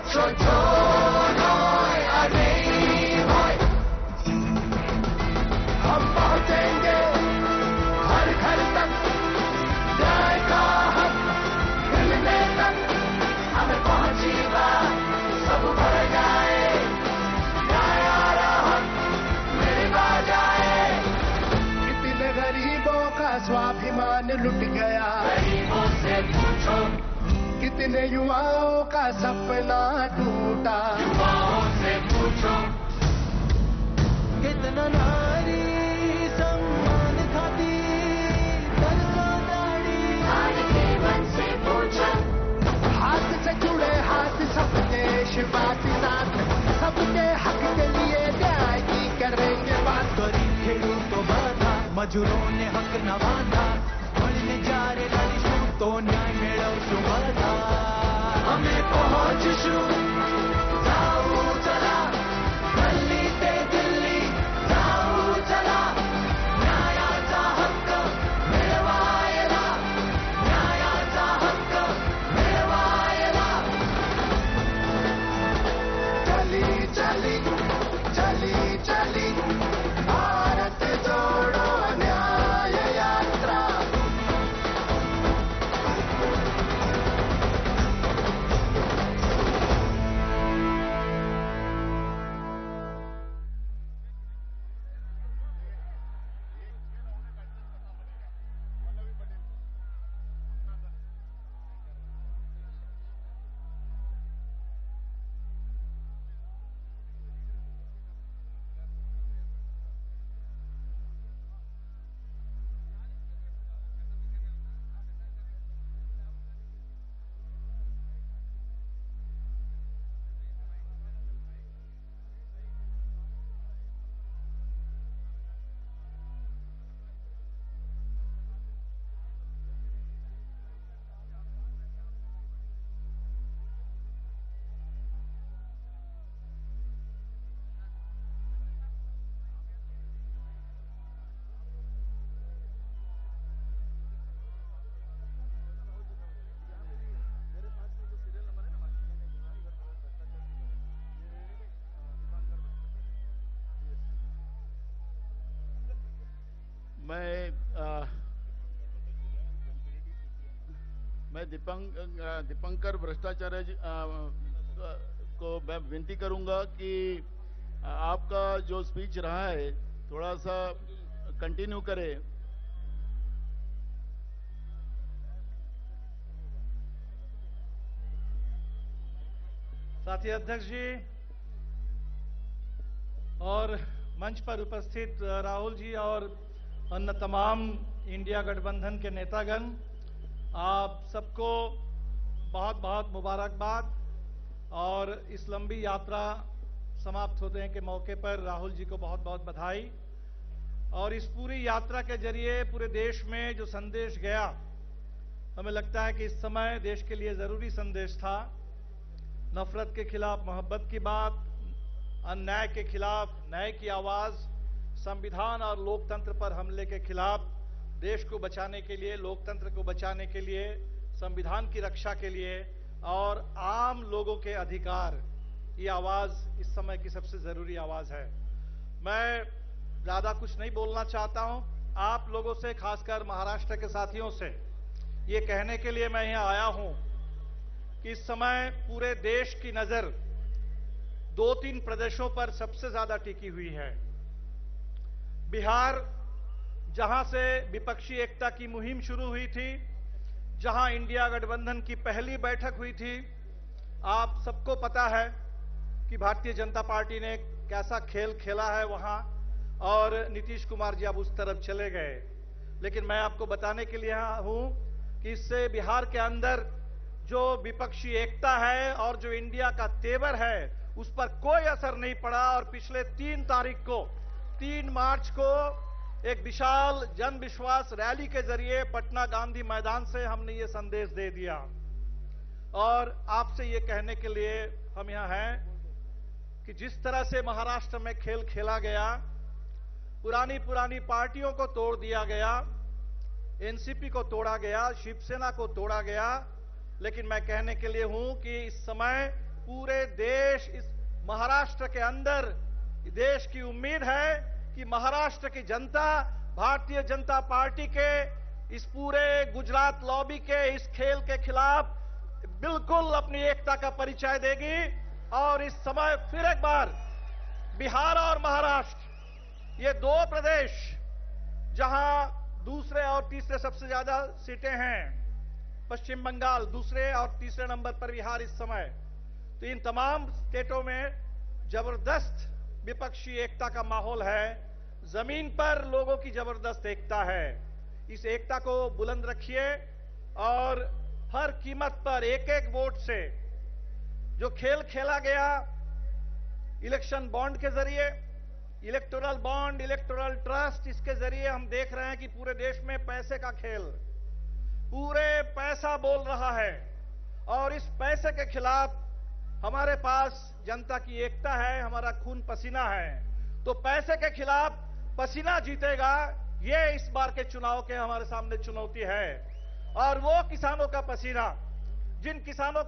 हम पहुंचेंगे घर घर तक, न्याय का हक मिलने तक, हमें पहुंची बात सब भर जाए, न्याय आ रहा मेरी बात आए। कितने गरीबों का स्वाभिमान लुट गया, गरीबों से पूछो, कितने युवाओं का सपना टूटा, युवाओं से पूछो, कितना नारी सम्मान खाती तरसो दाढ़ी, आज के मन से पूछो, हाथ से जुड़े हाथ सबके शिवासी साथ, सबके हक के लिए न्याय की करेंगे बात। गरीब खेडूत को बाधा, मजूरों ने हक न बांधा, મળીને જ્યારે લડીશું તો ન્યાય મેળવશું બધા, અમે પહોંચશું જાવું ચલા, ગલ્લી તે દિલ્હી જાવું ચલા, ન્યાયાचा हक्क मिळवायला, न्यायाचा हक्क मिळवायला। चली चली चली चली भारत जोड़ो न्याय यात्रा। मैं दीपंकर भ्रष्टाचार्य को मैं विनती करूंगा कि आपका जो स्पीच रहा है थोड़ा सा कंटिन्यू करें। साथी अध्यक्ष जी और मंच पर उपस्थित राहुल जी और अन्य तमाम इंडिया गठबंधन के नेतागण, आप सबको बहुत बहुत मुबारकबाद। और इस लंबी यात्रा समाप्त होने के मौके पर राहुल जी को बहुत बहुत बधाई। और इस पूरी यात्रा के जरिए पूरे देश में जो संदेश गया, हमें लगता है कि इस समय देश के लिए जरूरी संदेश था। नफरत के खिलाफ मोहब्बत की बात, अन्याय के खिलाफ न्याय की आवाज, संविधान और लोकतंत्र पर हमले के खिलाफ देश को बचाने के लिए, लोकतंत्र को बचाने के लिए, संविधान की रक्षा के लिए और आम लोगों के अधिकार, ये आवाज इस समय की सबसे जरूरी आवाज है। मैं ज्यादा कुछ नहीं बोलना चाहता हूं। आप लोगों से, खासकर महाराष्ट्र के साथियों से ये कहने के लिए मैं यहां आया हूं कि इस समय पूरे देश की नजर 2-3 प्रदेशों पर सबसे ज्यादा टिकी हुई है। बिहार, जहां से विपक्षी एकता की मुहिम शुरू हुई थी, जहां इंडिया गठबंधन की पहली बैठक हुई थी, आप सबको पता है कि भारतीय जनता पार्टी ने कैसा खेल खेला है वहां, और नीतीश कुमार जी अब उस तरफ चले गए। लेकिन मैं आपको बताने के लिए यहां हूं कि इससे बिहार के अंदर जो विपक्षी एकता है और जो इंडिया का तेवर है, उस पर कोई असर नहीं पड़ा। और पिछले 3 तारीख को, 3 मार्च को एक विशाल जन विश्वास रैली के जरिए पटना गांधी मैदान से हमने ये संदेश दे दिया। और आपसे ये कहने के लिए हम यहां हैं कि जिस तरह से महाराष्ट्र में खेल खेला गया, पुरानी पार्टियों को तोड़ दिया गया, एनसीपी को तोड़ा गया, शिवसेना को तोड़ा गया, लेकिन मैं कहने के लिए हूं कि इस समय पूरे देश, इस महाराष्ट्र के अंदर देश की उम्मीद है कि महाराष्ट्र की जनता भारतीय जनता पार्टी के इस पूरे गुजरात लॉबी के इस खेल के खिलाफ बिल्कुल अपनी एकता का परिचय देगी। और इस समय फिर एक बार बिहार और महाराष्ट्र, ये दो प्रदेश जहां दूसरे और तीसरे सबसे ज्यादा सीटें हैं, पश्चिम बंगाल दूसरे और तीसरे नंबर पर बिहार इस समय, तो इन तमाम स्टेटों में जबरदस्त विपक्षी एकता का माहौल है। जमीन पर लोगों की जबरदस्त एकता है। इस एकता को बुलंद रखिए और हर कीमत पर एक एक वोट से जो खेल खेला गया इलेक्शन बॉन्ड के जरिए, इलेक्टोरल बॉन्ड, इलेक्टोरल ट्रस्ट, इसके जरिए हम देख रहे हैं कि पूरे देश में पैसे का खेल, पूरे पैसा बोल रहा है। और इस पैसे के खिलाफ हमारे पास जनता की एकता है, हमारा खून पसीना है। तो पैसे के खिलाफ पसीना जीतेगा, ये इस बार के चुनाव के हमारे सामने चुनौती है। और वो किसानों का पसीना, जिन किसानों